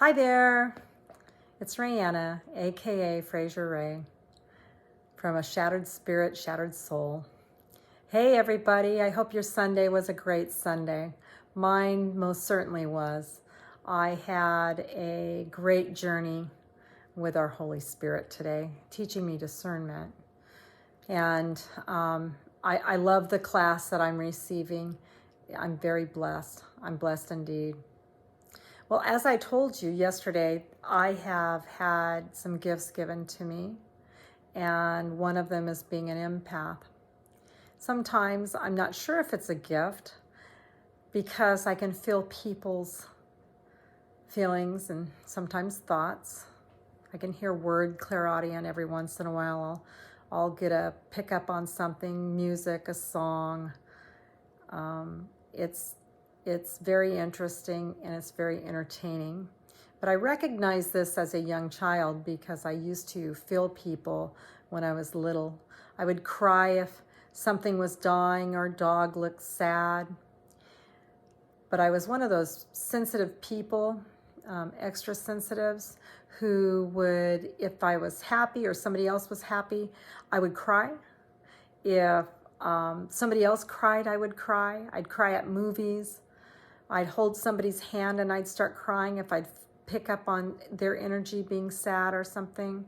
Hi there, it's Rayanna, aka Fraser Ray, from A Shattered Spirit, Shattered Soul. Hey everybody, I hope your Sunday was a great Sunday. Mine most certainly was. I had a great journey with our Holy Spirit today, teaching me discernment. And I love the class that I'm receiving. I'm very blessed. I'm blessed indeed. Well, as I told you yesterday, I have had some gifts given to me, and one of them is being an empath. Sometimes I'm not sure if it's a gift because I can feel people's feelings and sometimes thoughts. I can hear word clairaudient every once in a while. I'll get a pick up on something, music, a song. It's very interesting and it's very entertaining. But I recognize this as a young child because I used to feel people when I was little. I would cry if something was dying or a dog looked sad. But I was one of those sensitive people, extra sensitives, who would, if I was happy or somebody else was happy, I would cry. If somebody else cried, I would cry. I'd cry at movies. I'd hold somebody's hand and I'd start crying if I'd pick up on their energy being sad or something.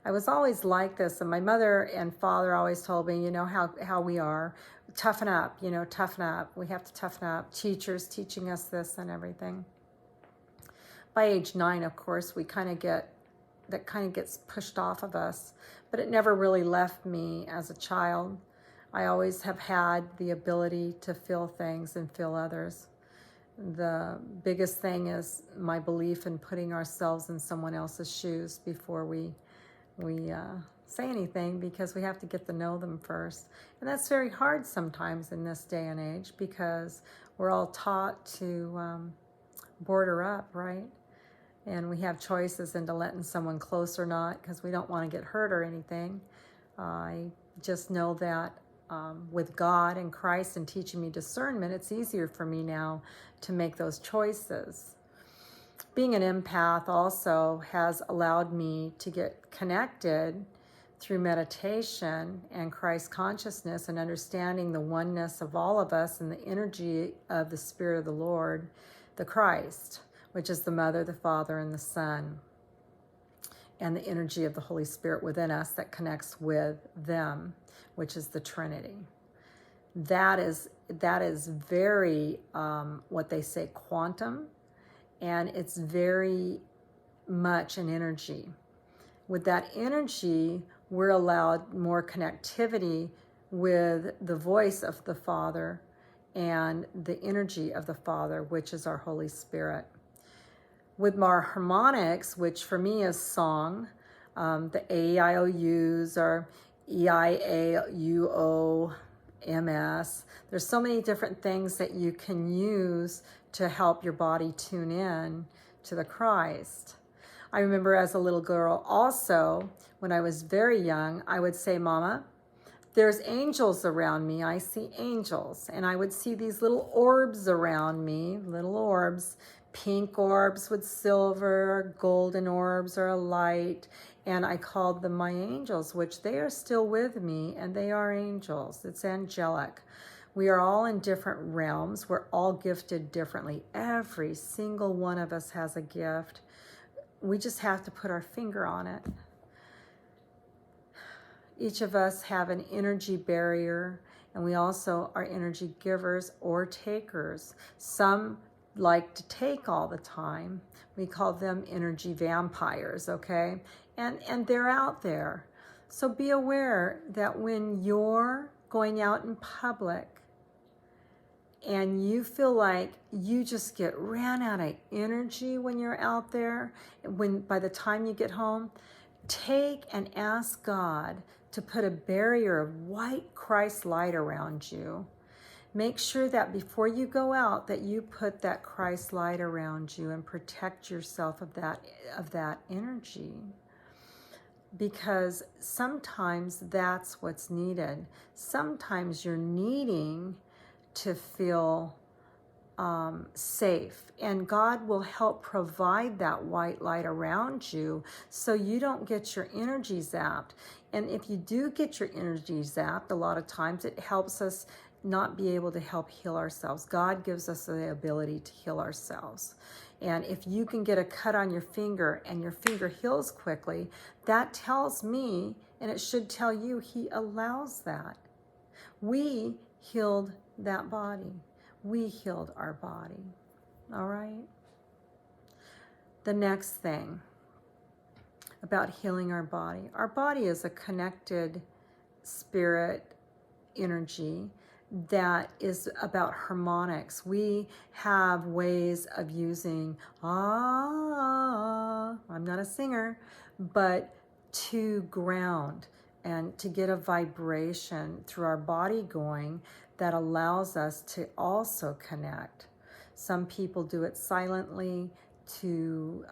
I was always like this, and my mother and father always told me, you know, how we are. Toughen up, toughen up. We have to toughen up. Teachers teaching us this and everything. By age 9, of course, that kind of gets pushed off of us, but it never really left me as a child. I always have had the ability to feel things and feel others. The biggest thing is my belief in putting ourselves in someone else's shoes before we say anything, because we have to get to know them first. And that's very hard sometimes in this day and age because we're all taught to border up, right? And we have choices into letting someone close or not because we don't want to get hurt or anything. I just know that with God and Christ and teaching me discernment, it's easier for me now to make those choices. Being an empath also has allowed me to get connected through meditation and Christ consciousness and understanding the oneness of all of us and the energy of the Spirit of the Lord, the Christ, which is the Mother, the Father, and the Son, and the energy of the Holy Spirit within us that connects with them, which is the Trinity. That is very, what they say, quantum, and it's very much an energy. With that energy, we're allowed more connectivity with the voice of the Father and the energy of the Father, which is our Holy Spirit. With our harmonics, which for me is song, the AIOUs or EIAUOMS. There's so many different things that you can use to help your body tune in to the Christ. I remember as a little girl also, when I was very young, I would say, Mama, there's angels around me. I see angels. And I would see these little orbs around me, little orbs, pink orbs with silver, golden orbs or a light. And I called them my angels, which they are still with me, and they are angels. It's angelic. We are all in different realms. We're all gifted differently. Every single one of us has a gift. We just have to put our finger on it. Each of us have an energy barrier, and we also are energy givers or takers. Some like to take all the time. We call them energy vampires, okay? And they're out there. So be aware that when you're going out in public and you feel like you just get ran out of energy when you're out there, by the time you get home, take and ask God to put a barrier of white Christ light around you. Make sure that before you go out that you put that Christ light around you and protect yourself of that energy. Because sometimes that's what's needed. Sometimes you're needing to feel safe, and God will help provide that white light around you so you don't get your energy zapped. And if you do get your energy zapped, a lot of times it helps us not be able to help heal ourselves. God gives us the ability to heal ourselves. And if you can get a cut on your finger and your finger heals quickly, that tells me, and it should tell you, He allows that. We healed that body. We healed our body. All right? The next thing about healing our body is a connected spirit energy that is about harmonics. We have ways of using, I'm not a singer, but to ground and to get a vibration through our body going that allows us to also connect. Some people do it silently to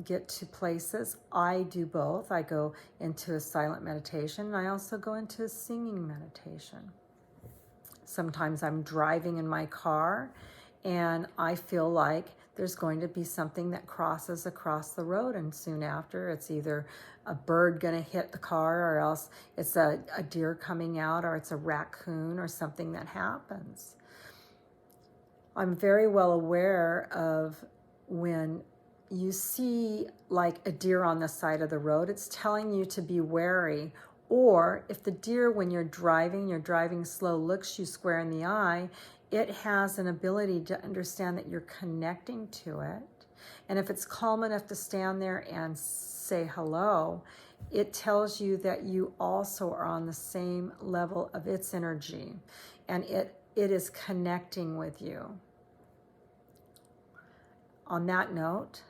get to places. I do both. I go into a silent meditation, and I also go into a singing meditation. Sometimes I'm driving in my car and I feel like there's going to be something that crosses across the road, and soon after it's either a bird going to hit the car, or else it's a deer coming out, or it's a raccoon or something that happens. I'm very well aware of when you see like a deer on the side of the road, it's telling you to be wary. Or if the deer, when you're driving slow, looks you square in the eye, it has an ability to understand that you're connecting to it. And if it's calm enough to stand there and say hello, it tells you that you also are on the same level of its energy, and it is connecting with you. On that note,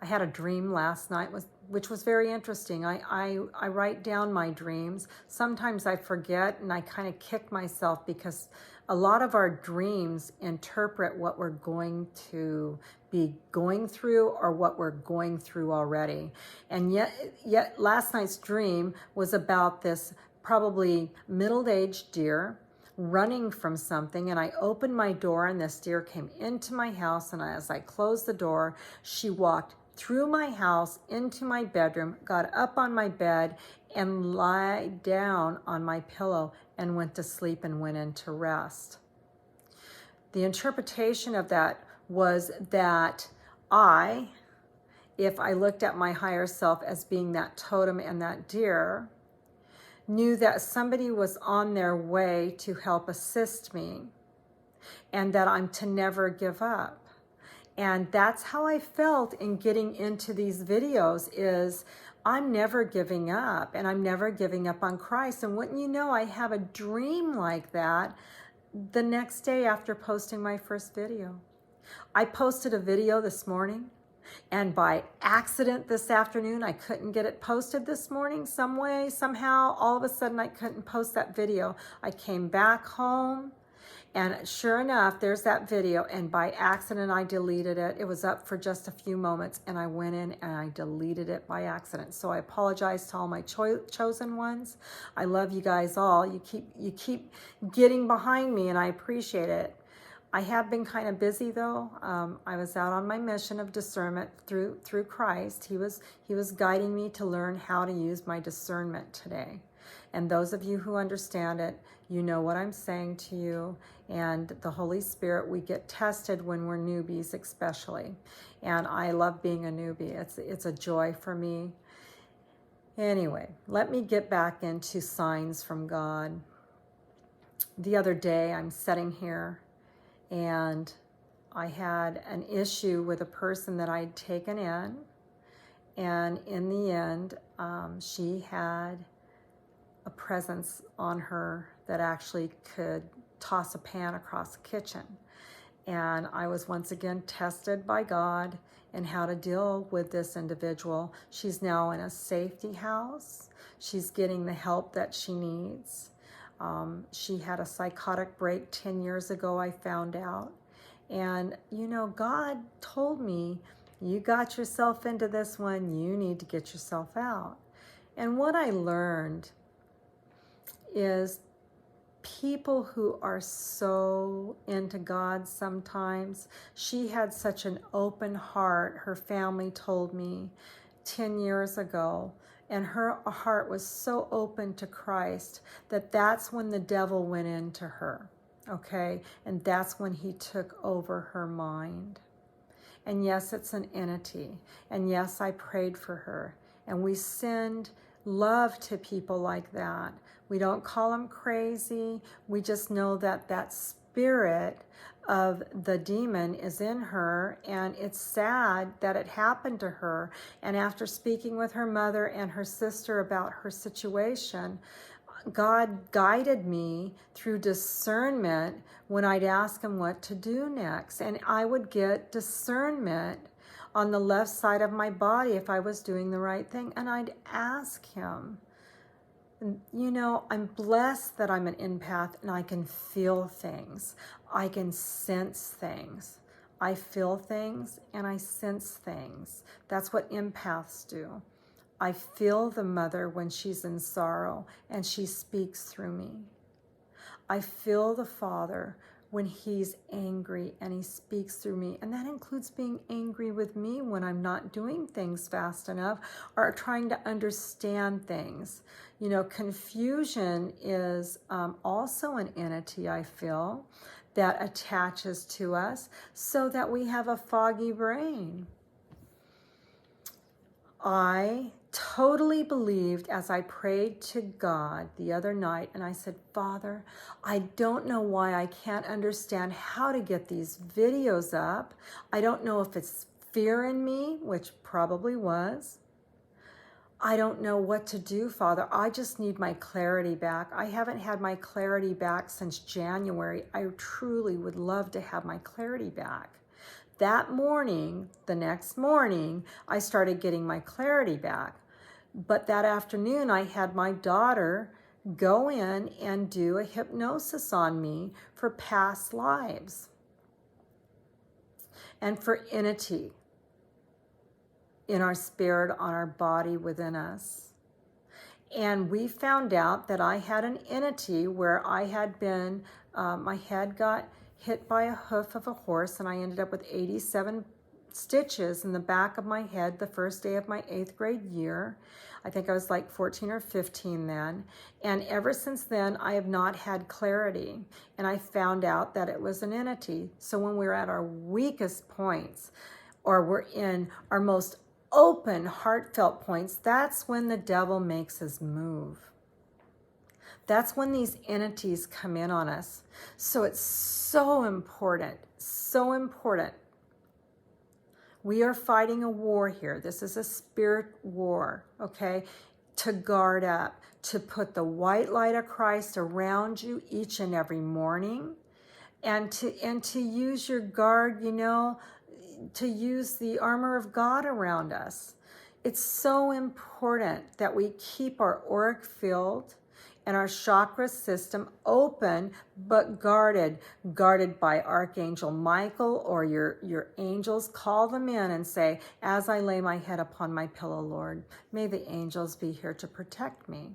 I had a dream last night which was very interesting. I write down my dreams. Sometimes I forget and I kind of kick myself because a lot of our dreams interpret what we're going to be going through or what we're going through already. And yet last night's dream was about this probably middle-aged deer running from something, and I opened my door and this deer came into my house, and as I closed the door, she walked through my house into my bedroom, got up on my bed and lied down on my pillow and went to sleep and went into rest. The interpretation of that was that if I looked at my higher self as being that totem and that deer, knew that somebody was on their way to help assist me, and that I'm to never give up. And that's how I felt in getting into these videos, is I'm never giving up, and I'm never giving up on Christ. And wouldn't you know, I have a dream like that the next day after posting my first video. I posted a video this morning, and by accident this afternoon, I couldn't get it posted this morning. Some way, somehow, all of a sudden I couldn't post that video. I came back home, and sure enough, there's that video, and by accident I deleted it. It was up for just a few moments, and I went in and I deleted it by accident. So I apologize to all my chosen ones. I love you guys all. You keep getting behind me, and I appreciate it. I have been kind of busy though. I was out on my mission of discernment through Christ. He was guiding me to learn how to use my discernment today. And those of you who understand it, you know what I'm saying to you. And the Holy Spirit, we get tested when we're newbies especially. And I love being a newbie. It's a joy for me. Anyway, let me get back into signs from God. The other day, I'm sitting here, and I had an issue with a person that I'd taken in, and in the end, she had a presence on her that actually could toss a pan across the kitchen. And I was once again tested by God in how to deal with this individual. She's now in a safety house. She's getting the help that she needs. She had a psychotic break 10 years ago, I found out. And, you know, God told me, you got yourself into this one, you need to get yourself out. And what I learned is people who are so into God sometimes. She had such an open heart, her family told me 10 years ago, and her heart was so open to Christ that that's when the devil went into her, okay? And that's when he took over her mind. And yes, it's an entity. And yes, I prayed for her. And we send love to people like that. We don't call them crazy. We just know that that spirit of the demon is in her, and it's sad that it happened to her. And after speaking with her mother and her sister about her situation, God guided me through discernment when I'd ask him what to do next. And I would get discernment on the left side of my body if I was doing the right thing. And I'd ask him. And, you know, I'm blessed that I'm an empath and I can feel things. I can sense things. I feel things and I sense things. That's what empaths do. I feel the mother when she's in sorrow and she speaks through me. I feel the father when he's angry and he speaks through me. And that includes being angry with me when I'm not doing things fast enough or trying to understand things. You know, confusion is also an entity, I feel, that attaches to us so that we have a foggy brain. I totally believed as I prayed to God the other night, and I said, Father, I don't know why I can't understand how to get these videos up. I don't know if it's fear in me, which probably was. I don't know what to do, Father. I just need my clarity back. I haven't had my clarity back since January. I truly would love to have my clarity back. That morning, the next morning, I started getting my clarity back. But that afternoon, I had my daughter go in and do a hypnosis on me for past lives and for entity in our spirit, on our body, within us. And we found out that I had an entity where I had been, my head got hit by a hoof of a horse, and I ended up with 87 stitches in the back of my head the first day of my 8th grade year. I think I was like 14 or 15 then. And ever since then, I have not had clarity. And I found out that it was an entity. So when we're at our weakest points, or we're in our most open, heartfelt points, that's when the devil makes his move. That's when these entities come in on us. So it's so important, so important. We are fighting a war here. This is a spirit war, okay? To guard up, to put the white light of Christ around you each and every morning, and to use your guard, you know, to use the armor of God around us. It's so important that we keep our auric field and our chakra system open but guarded by Archangel Michael or your angels. Call them in and say, as I lay my head upon my pillow, Lord, may the angels be here to protect me.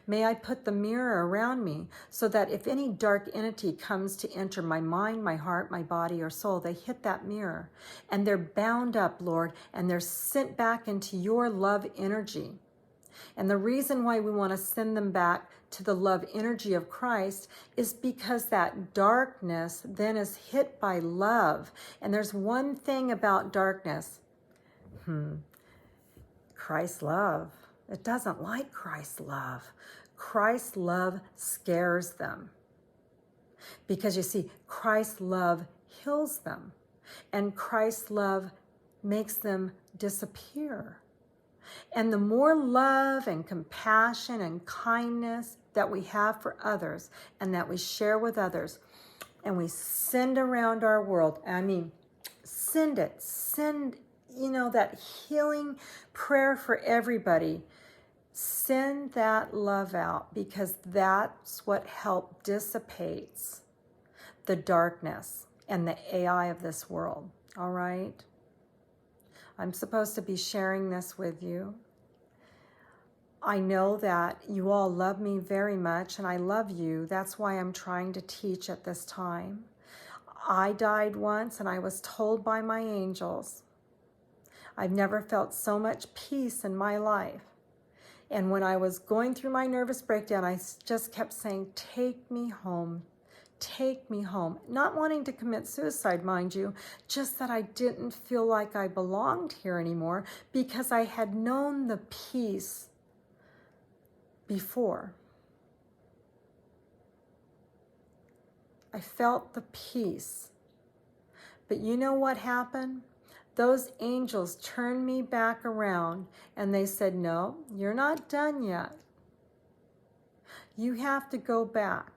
May I put the mirror around me so that if any dark entity comes to enter my mind, my heart, my body, or soul, they hit that mirror and they're bound up, Lord, and they're sent back into your love energy. And the reason why we want to send them back to the love energy of Christ is because that darkness then is hit by love. And there's one thing about darkness. Christ's love. It doesn't like Christ's love. Christ's love scares them. Because you see, Christ's love heals them. And Christ's love makes them disappear. And the more love and compassion and kindness that we have for others and that we share with others and we send around our world, I mean, send, you know, that healing prayer for everybody. Send that love out because that's what help dissipates the darkness and the AI of this world, all right? I'm supposed to be sharing this with you. I know that you all love me very much, and I love you. That's why I'm trying to teach at this time. I died once, and I was told by my angels. I've never felt so much peace in my life. And when I was going through my nervous breakdown, I just kept saying, take me home. Take me home. Not wanting to commit suicide, mind you, just that I didn't feel like I belonged here anymore because I had known the peace before. I felt the peace. But you know what happened? Those angels turned me back around and they said, no, you're not done yet. You have to go back.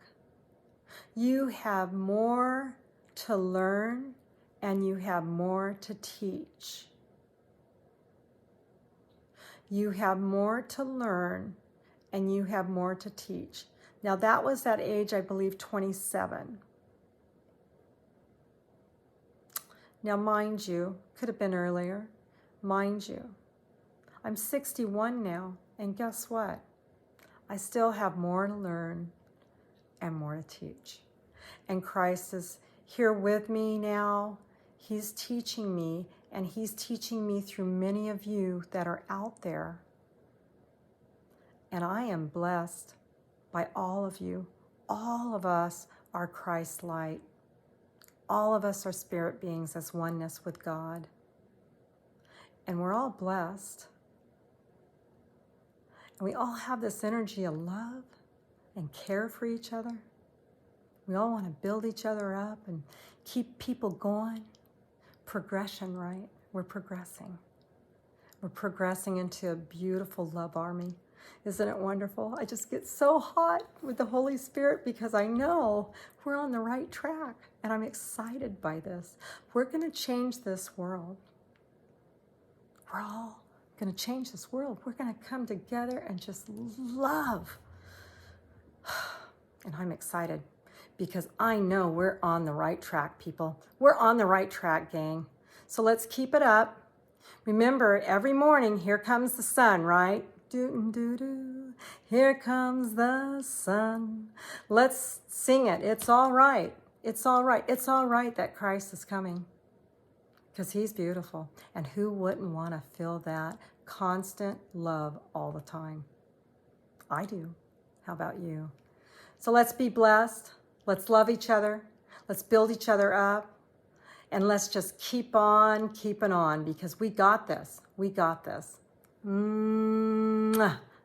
You have more to learn and you have more to teach. You have more to learn and you have more to teach. Now that was at age, I believe, 27. Now mind you, could have been earlier, mind you, I'm 61 now, and guess what? I still have more to learn and more to teach. And Christ is here with me now. He's teaching me, and he's teaching me through many of you that are out there. And I am blessed by all of you. All of us are Christ light. All of us are spirit beings as oneness with God. And we're all blessed. And we all have this energy of love and care for each other. We all want to build each other up and keep people going. Progression, right? We're progressing. We're progressing into a beautiful love army. Isn't it wonderful? I just get so hot with the Holy Spirit because I know we're on the right track, and I'm excited by this. We're going to change this world. We're all going to change this world. We're going to come together and just love. And I'm excited because I know we're on the right track, people. We're on the right track, gang. So let's keep it up. Remember, every morning, here comes the sun, right? Do-do-do. Here comes the sun. Let's sing it. It's all right. It's all right. It's all right that Christ is coming because he's beautiful. And who wouldn't want to feel that constant love all the time? I do. How about you? So let's be blessed. Let's love each other. Let's build each other up. And let's just keep on keeping on because we got this. We got this.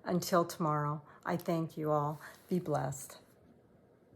Until tomorrow, I thank you all. Be blessed.